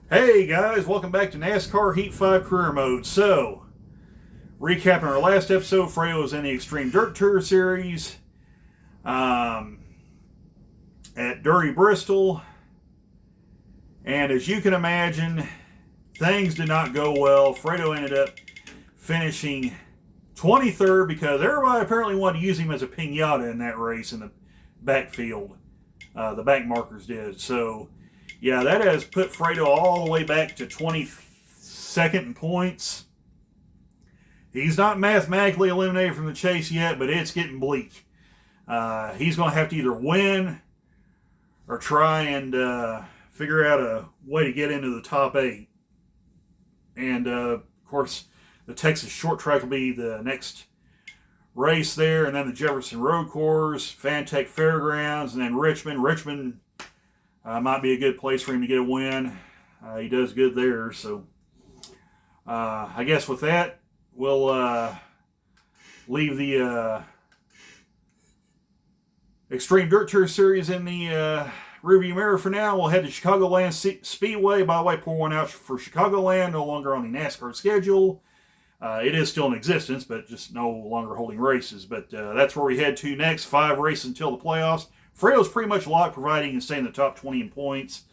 Hey guys, welcome back to NASCAR Heat 5 Career Mode. So, recapping our last episode, Fredo was in the Extreme Dirt Tour Series at Dirty Bristol. And as you can imagine, things did not go well. Fredo ended up finishing 23rd because everybody apparently wanted to use him as a piñata in that race in the backfield. The back markers did. So, yeah, that has put Fredo all the way back to 22nd in points. He's not mathematically eliminated from the chase yet, but it's getting bleak. He's going to have to either win or try and figure out a way to get into the top 8. And, of course, the Texas short track will be the next race there, and then the Jefferson Road Course, Fantech Fairgrounds, and then Richmond. Richmond might be a good place for him to get a win. He does good there. So I guess with that, we'll leave the Extreme Dirt Tour Series in the rearview mirror for now. We'll head to Chicagoland Speedway. By the way, pour one out for Chicagoland, no longer on the NASCAR schedule. It is still in existence, but just no longer holding races. But that's where we head to next. 5 races until the playoffs. Fredo's pretty much locked, providing he can stay in the top 20 in points.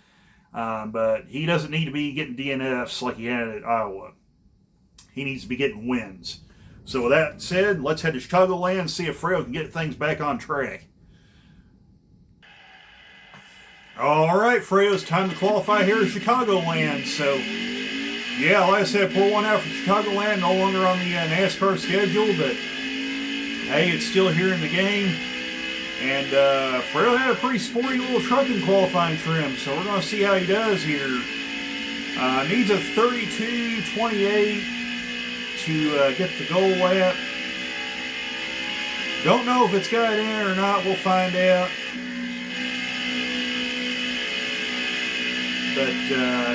But he doesn't need to be getting DNFs like he had at Iowa. He needs to be getting wins. So with that said, let's head to Chicagoland and see if Fredo can get things back on track. All right, Fredo, it's time to qualify here at Chicagoland. So, yeah, like I said, pour one out for Chicagoland. No longer on the NASCAR schedule, but hey, it's still here in the game. And Fredo had a pretty sporty little trucking qualifying trim, so we're going to see how he does here. Needs a 32.28 to get the goal lap. Don't know if it's got it in or not. We'll find out. But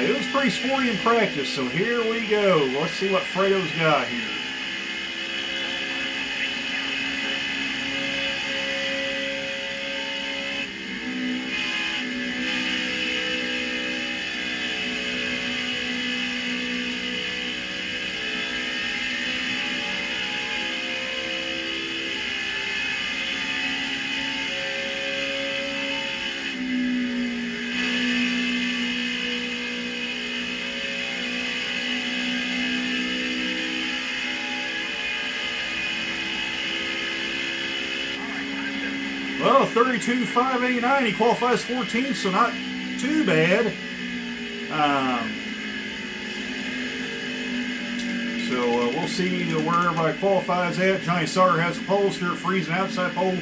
it was pretty sporty in practice, so here we go. Let's see what Fredo's got here. Well, 32.589. He qualifies 14th, so not too bad. So we'll see where everybody qualifies at. Johnny Sauter has the pole. Stuart Friesen outside pole.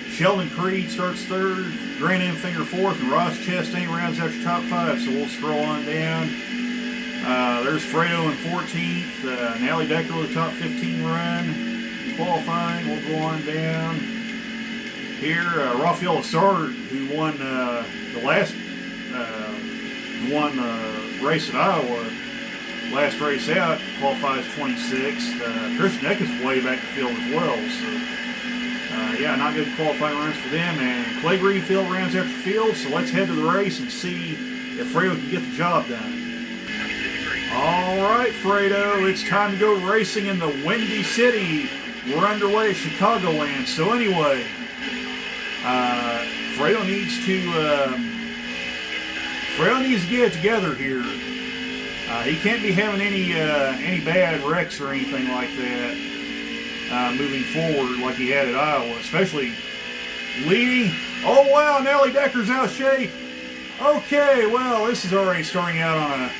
Sheldon Creed starts 3rd. Grant Enfinger 4th. And Ross Chastain rounds out your top 5. So we'll scroll on down. There's Fredo in 14th. Nally Decker with a top 15 run. Qualifying. We'll go on down. Here, Rafael Lessard, who won the race at Iowa, last race out, qualifies 26th. Christian Eck is way back the field as well. So, yeah, not good qualifying runs for them. And Clay Greenfield rounds out the field. So let's head to the race and see if Fredo can get the job done. All right, Fredo, it's time to go racing in the Windy City. We're underway at Chicagoland. So anyway, Fredo needs to get it together here. He can't be having any bad wrecks or anything like that moving forward like he had at Iowa, especially leading. Oh wow, Nellie Decker's out of shape. Okay, well this is already starting out on a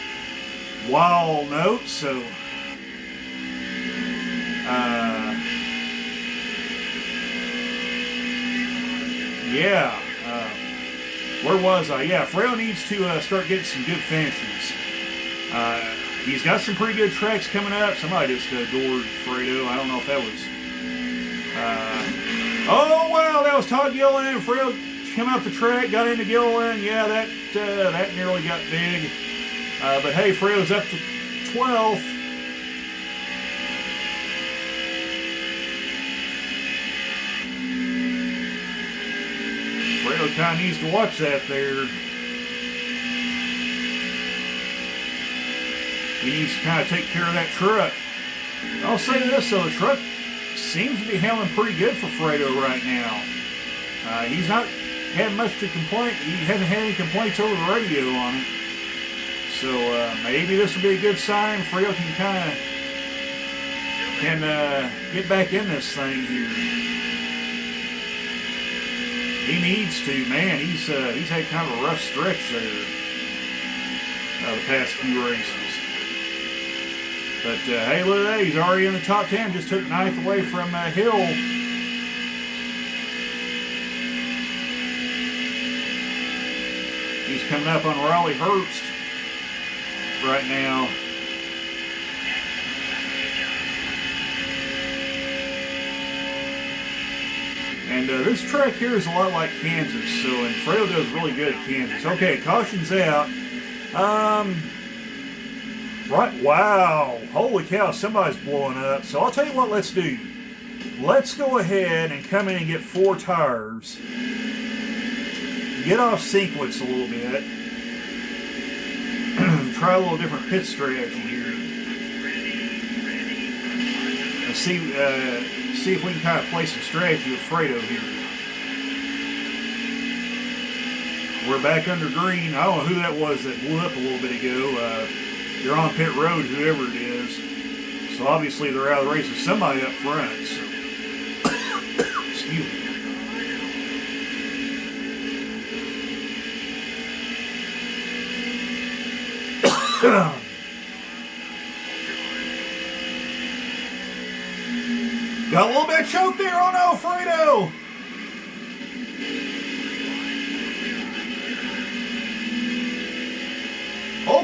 wild note, so yeah. Where was I? Yeah, Fredo needs to start getting some good finishes. He's got some pretty good tracks coming up. Somebody just adored Fredo. I don't know if that was... oh, wow, that was Todd Gilliland. Fredo came out the track, got into Gilliland. Yeah, that nearly got big. But hey, Fredo's up to 12th. Fredo kind of needs to watch that there. he needs to kind of take care of that truck. I'll say this though, the truck seems to be handling pretty good for Fredo right now. He's not had much to complain. He hasn't had any complaints over the radio on it. So maybe this will be a good sign. Fredo can get back in this thing here. He needs to, man. He's had kind of a rough stretch there the past few races. But hey, look at that. He's already in the top 10. Just took 9th away from Hill. He's coming up on Raleigh Herbst right now. And this track here is a lot like Kansas, and Fredo does really good at Kansas. Okay, caution's out. Right, wow, holy cow, somebody's blowing up. So I'll tell you what, let's do. Let's go ahead and come in and get 4 tires. Get off sequence a little bit. Try a little different pit strategy here. And see if we can kind of play some strategy with Fredo here. We're back under green. I don't know who that was that blew up a little bit ago. They're on pit road, whoever it is. So obviously they're out of the race with somebody up front. So. Excuse me. Got a little bit of choke there. Oh no, Fredo!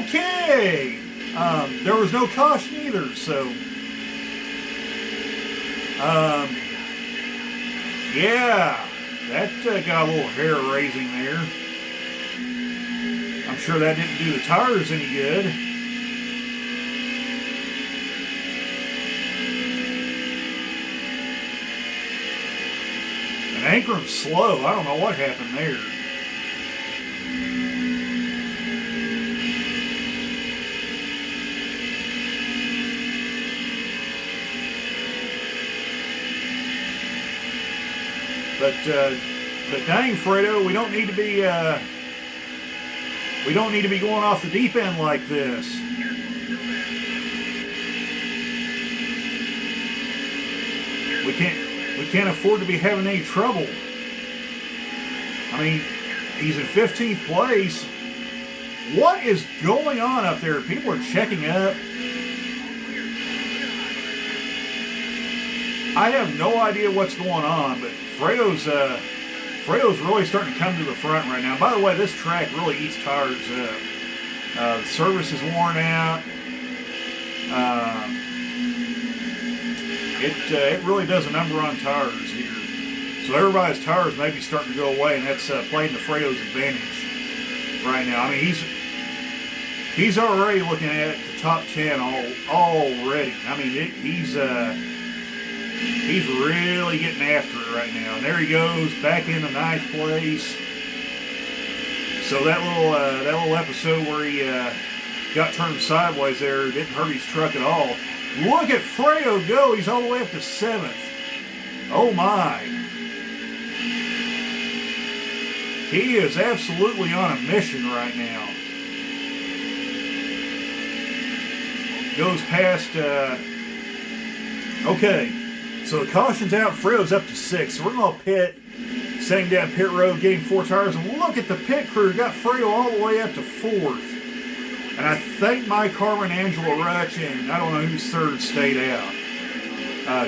Okay. There was no caution either, so yeah, that got a little hair raising there. I'm sure that didn't do the tires any good. And Ankram's slow. I don't know what happened there. But dang, Fredo, we don't need to be going off the deep end like this. We can't afford to be having any trouble. I mean, he's in 15th place. What is going on up there? People are checking up. I have no idea what's going on, but Fredo's really starting to come to the front right now. By the way, this track really eats tires up. The service is worn out. It really does a number on tires here. So everybody's tires may be starting to go away, and that's playing to Fredo's advantage right now. I mean, he's already looking at the top 10 already. I mean, he's really getting after it right now. And there he goes, back into 9th place. So that little episode where he got turned sideways there didn't hurt his truck at all. Look at Fredo go. He's all the way up to 7th. Oh my. He is absolutely on a mission right now. Goes past, okay. So the caution's out, Fredo's up to 6th. So we're going to pit, setting down pit road, getting 4 tires. And look at the pit crew, got Fredo all the way up to 4th. And I think Mike Harmon, Angela Rutch, and I don't know who's 3rd stayed out.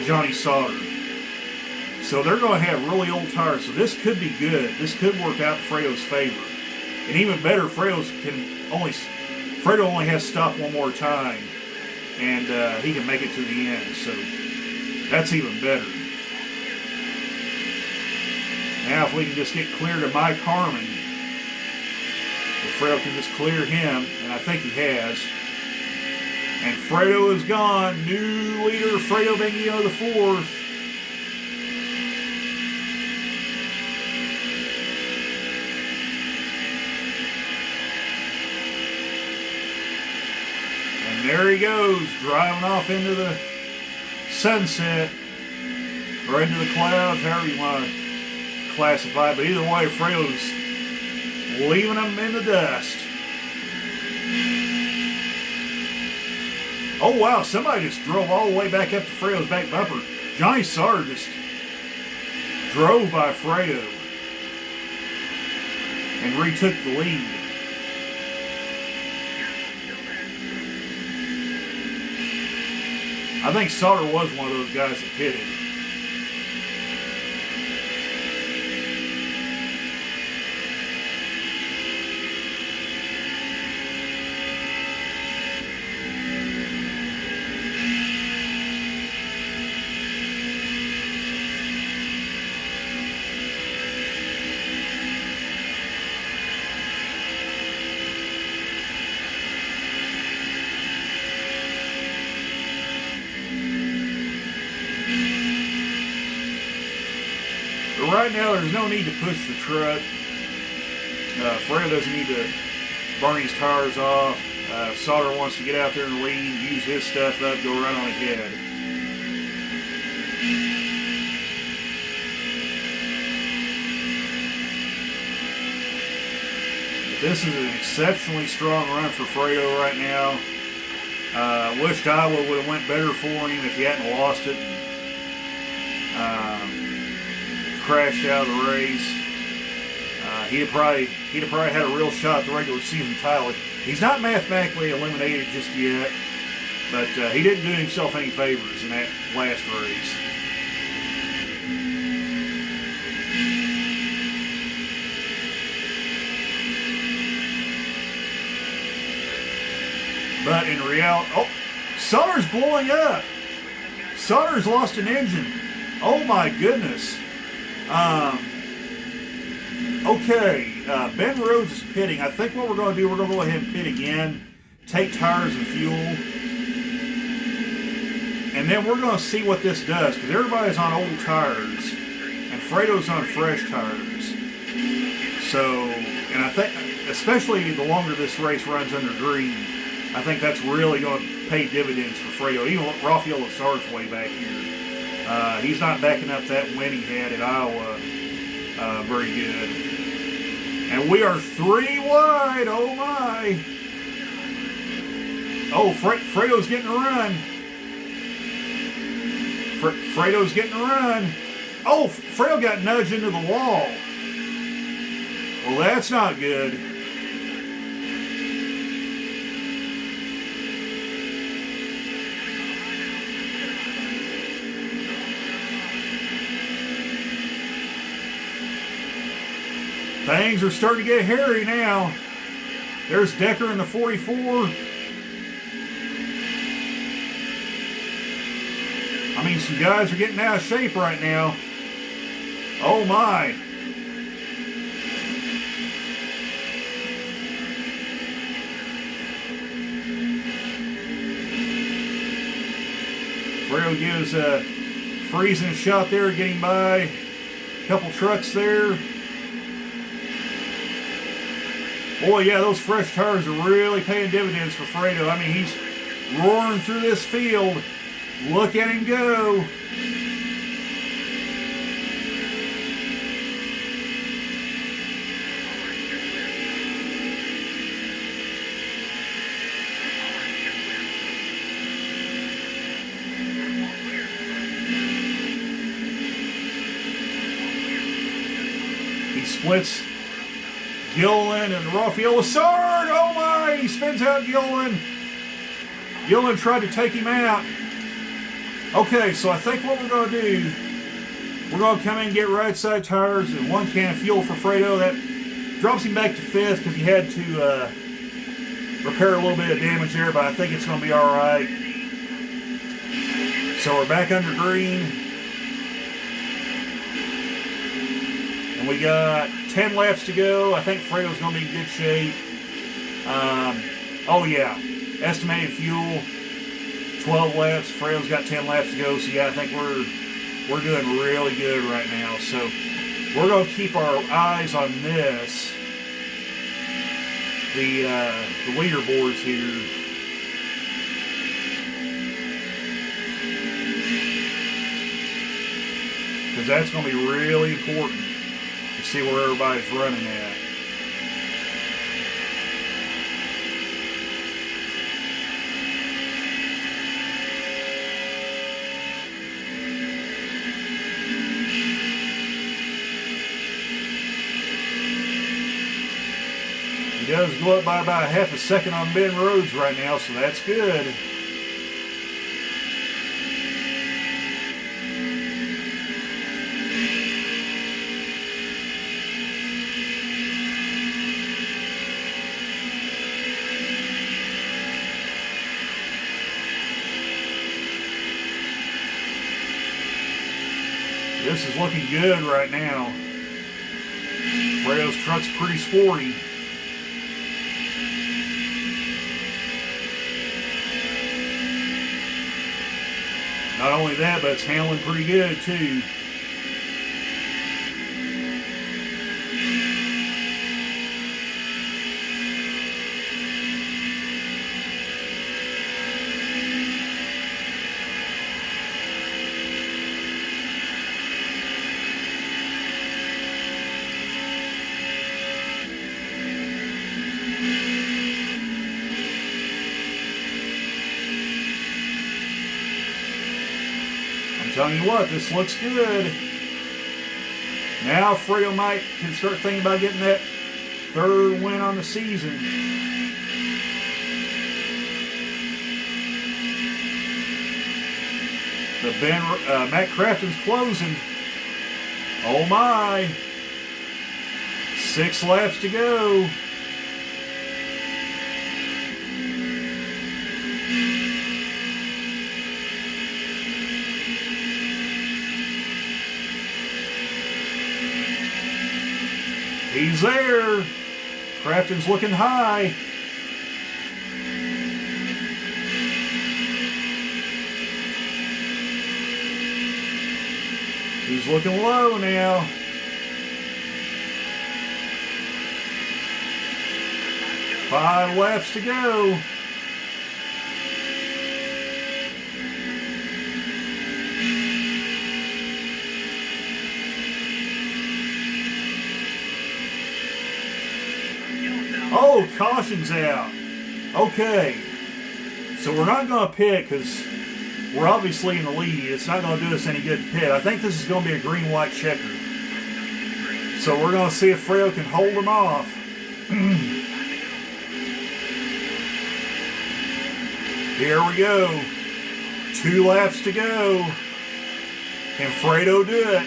Johnny Sauter. So they're going to have really old tires. So this could be good. This could work out in Fredo's favor. And even better, Fredo only has to stop one more time. And he can make it to the end. So that's even better. Now if we can just get clear to Mike Harmon, if Fredo can just clear him, and I think he has. And Fredo is gone. New leader, Fredo Benguino the 4th. And And there he goes, driving off into the sunset, or into the clouds, however you want to classify it. But either way, Fredo's leaving them in the dust. Oh wow, somebody just drove all the way back up to Fredo's back bumper. Johnny Sauter just drove by Fredo and retook the lead. I think Sauter was one of those guys that pitted. But right now, there's no need to push the truck. Fredo doesn't need to burn his tires off. Sauter wants to get out there and lead, use his stuff up, go right on ahead. But this is an exceptionally strong run for Fredo right now. Wished Iowa would have went better for him if he hadn't lost it. Crashed out of the race. He'd have probably had a real shot at the regular season title. He's not mathematically eliminated just yet, but he didn't do himself any favors in that last race. But in reality, oh, Sauter's blowing up. Sauter's lost an engine. Oh my goodness. Okay, Ben Rhodes is pitting. I think what we're going to do, we're going to go ahead and pit again, take tires and fuel, and then we're going to see what this does, because everybody's on old tires, and Fredo's on fresh tires. So, and I think, especially the longer this race runs under green, I think that's really going to pay dividends for Fredo. Even Rafael Lessard's way back here. He's not backing up that win he had at Iowa very good. And we are 3 wide. Oh my. Oh, Fredo's getting a run. Fredo's getting a run. Oh, Fredo got nudged into the wall. Well, that's not good. Things are starting to get hairy now. There's Decker in the 44. I mean, some guys are getting out of shape right now. Oh my. Fredo gives Friesen a shot there, getting by a couple trucks there. Boy, yeah, those fresh tires are really paying dividends for Fredo. I mean, he's roaring through this field. Look at him go. He splits Gilliland and Rafael Lessard. Oh my, he spins out Gilliland. Gilliland tried to take him out. Okay, so I think what we're going to do, we're going to come in and get right side tires and 1 can of fuel for Fredo. That drops him back to 5th because he had to repair a little bit of damage there, but I think it's going to be all right. So we're back under green. And we got 10 laps to go. I think Fredo's going to be in good shape. Oh yeah, estimated fuel, 12 laps. Fredo's got 10 laps to go. So yeah, I think we're doing really good right now. So we're going to keep our eyes on this, the leaderboards here. because that's going to be really important to see where everybody's running at. He does go up by about a half a second on Bend Roads right now, so that's good. This is looking good right now. Fredo's truck's pretty sporty. Not only that, but it's handling pretty good too. Telling you what, this looks good. Now Fredo can start thinking about getting that third win on the season. Matt Crafton's closing. Oh my! 6 laps to go. He's there. Crafton's looking high. He's looking low now. Five laps to go. Oh, caution's out. Okay. So we're not going to pit because we're obviously in the lead. It's not going to do us any good to pit. I think this is going to be a green-white checker. So we're going to see if Fredo can hold him off. Here we go. 2 laps to go. Can Fredo do it?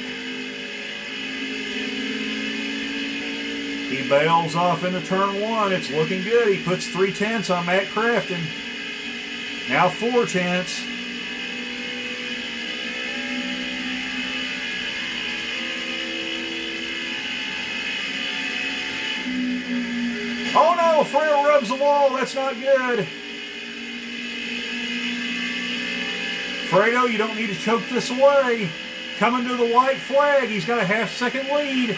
He bails off into turn 1. It's looking good. He puts 3/10 on Matt Crafton. Now 4/10. Oh no, Fredo rubs the wall. That's not good. Fredo, you don't need to choke this away. Coming to the white flag. He's got a half-second lead.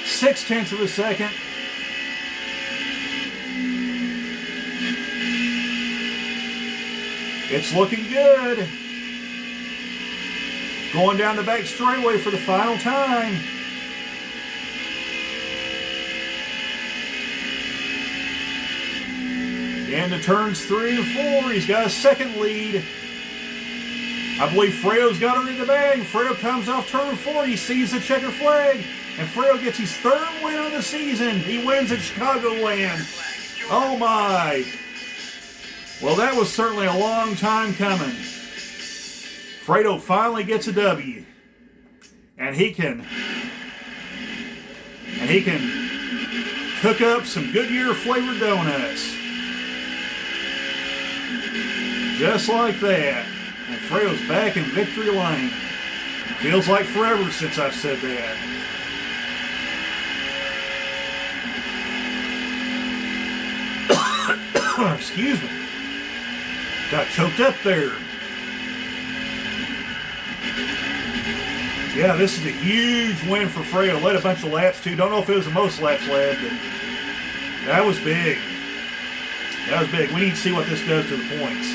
0.6 of a second. It's looking good. Going down the back straightaway for the final time. Into turns 3 and 4. He's got a second lead. I believe Fredo's got her in the bag. Fredo comes off turn 4. He sees the checker flag. And Fredo gets his 3rd win of the season. He wins at Chicagoland. Oh my. Well, that was certainly a long time coming. Fredo finally gets a W. And he can cook up some Goodyear flavored donuts. Just like that. And Fredo's back in victory lane. Feels like forever since I've said that. Excuse me. Got choked up there. Yeah, this is a huge win for Fredo. Led a bunch of laps too. Don't know if it was the most laps led, but that was big. That was big. We need to see what this does to the points.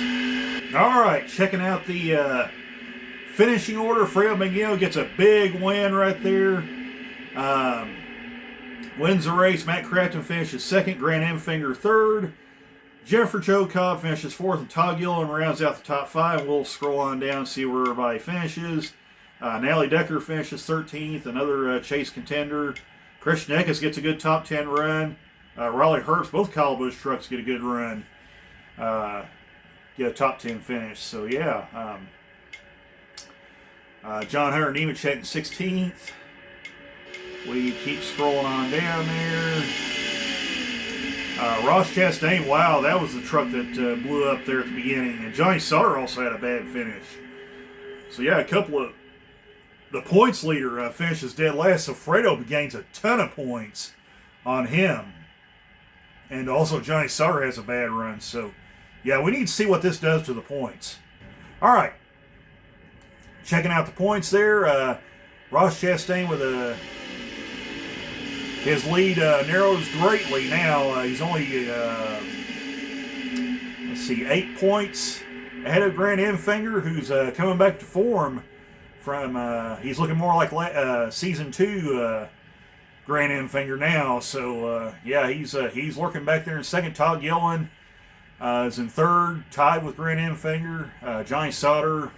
All right, checking out the finishing order, Fredo McGill gets a big win right there. Wins the race. Matt Crafton finishes second. Grant Enfinger third. Jennifer Joe Cobb finishes fourth, and Todd Gilliland rounds out the top five. We'll scroll on down and see where everybody finishes. Natalie Decker finishes 13th, another Chase contender. Christian Eckes gets a good top 10 run. Raleigh Herbst, both Kyle Busch trucks get a good run. Get a top 10 finish. So, yeah. John Hunter Nemechek in 16th. We keep scrolling on down there. Ross Chastain, wow, that was the truck that blew up there at the beginning. And Johnny Sauter also had a bad finish. So, yeah, a couple of... The points leader finishes dead last, so Fredo gains a ton of points on him. And also Johnny Sauter has a bad run. So, yeah, we need to see what this does to the points. All right. Checking out the points there. Ross Chastain with his lead narrows greatly now. He's only, 8 points ahead of Grant Enfinger, who's coming back to form from, he's looking more like Season 2 Grant Enfinger now. So, yeah, he's lurking back there in second. Todd Gilliland is in third, tied with Grant Enfinger. Johnny Sauter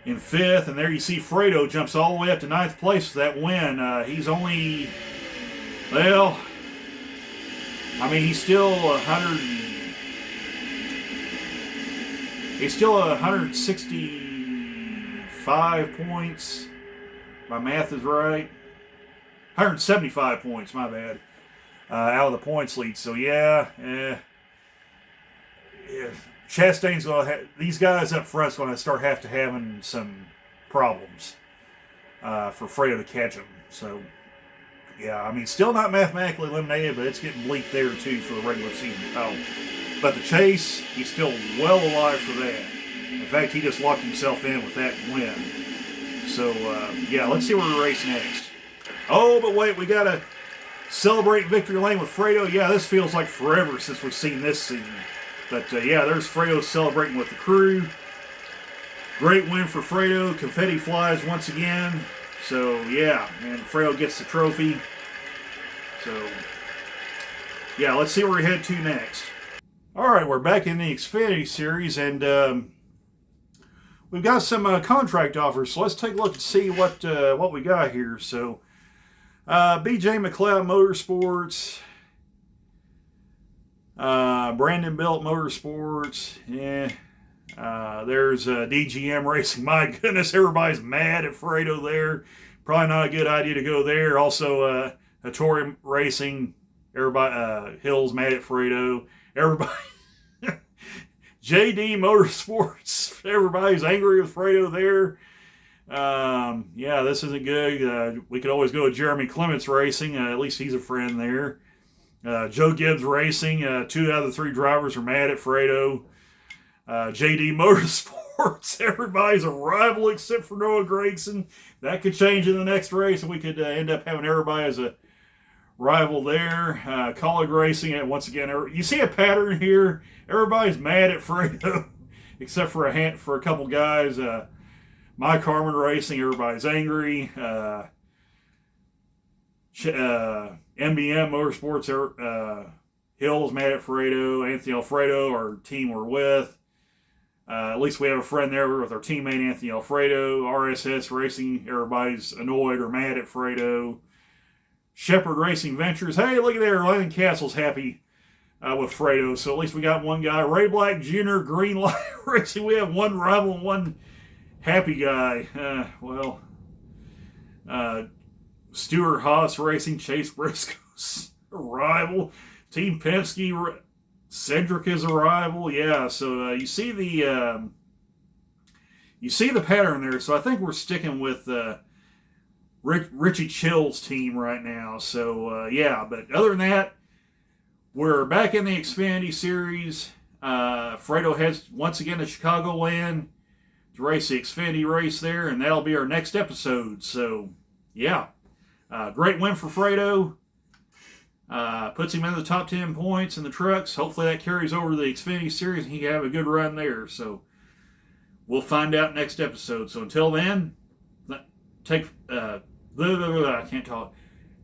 in fifth, and there you see Fredo jumps all the way up to ninth place for that win. He's only, well, I mean, he's still 165 points. My math is right. 175 points, my bad, out of the points lead. So, yeah, Chastain's going to these guys up front's going to start having some problems for Fredo to catch them. So, yeah, I mean, still not mathematically eliminated, but it's getting bleak there, too, for the regular season title. But the chase, he's still well alive for that. In fact, he just locked himself in with that win. So, yeah, let's see where we race next. Oh, but wait, we got to celebrate Victory Lane with Fredo. Yeah, this feels like forever since we've seen this season. But, yeah, there's Fredo celebrating with the crew. Great win for Fredo. Confetti flies once again. So, yeah, and Fredo gets the trophy. So, yeah, let's see where we head to next. All right, we're back in the Xfinity Series, and we've got some contract offers. So let's take a look and see what we got here. So, BJ McLeod Motorsports... Brandon Belt Motorsports, there's DGM Racing. My goodness, everybody's mad at Fredo there. Probably not a good idea to go there. Also, Hattori Racing, everybody, Hill's mad at Fredo. Everybody, JD Motorsports, everybody's angry with Fredo there. Yeah, this isn't good. We could always go to Jeremy Clements Racing. At least he's a friend there. Joe Gibbs Racing, 2 out of the 3 drivers are mad at Fredo. JD Motorsports, everybody's a rival except for Noah Gragson. That could change in the next race, and we could end up having everybody as a rival there. Colleague Racing, once again, you see a pattern here. Everybody's mad at Fredo, except for a couple guys. My Carmen Racing, everybody's angry. MBM Motorsports, Hill's mad at Fredo. Anthony Alfredo, our team we're with. At least we have a friend there with our teammate Anthony Alfredo. RSS Racing, everybody's annoyed or mad at Fredo. Shepherd Racing Ventures, hey, look at there, Landon Castle's happy with Fredo. So at least we got one guy. Ray Black Jr., Green Light Racing, we have one rival and one happy guy. Stuart Haas Racing, Chase Briscoe's a rival. Team Penske, Cedric is a rival. Yeah, so you see the pattern there. So I think we're sticking with Richie Chill's team right now. So yeah, but other than that, we're back in the Xfinity Series. Fredo heads once again to Chicagoland to race the Xfinity race there, and that'll be our next episode. So yeah. Great win for Fredo. Puts him in the top 10 points in the trucks. Hopefully that carries over to the Xfinity Series and he can have a good run there. So we'll find out next episode. So until then, take I can't talk.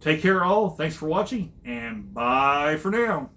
Take care, all. Thanks for watching, and bye for now.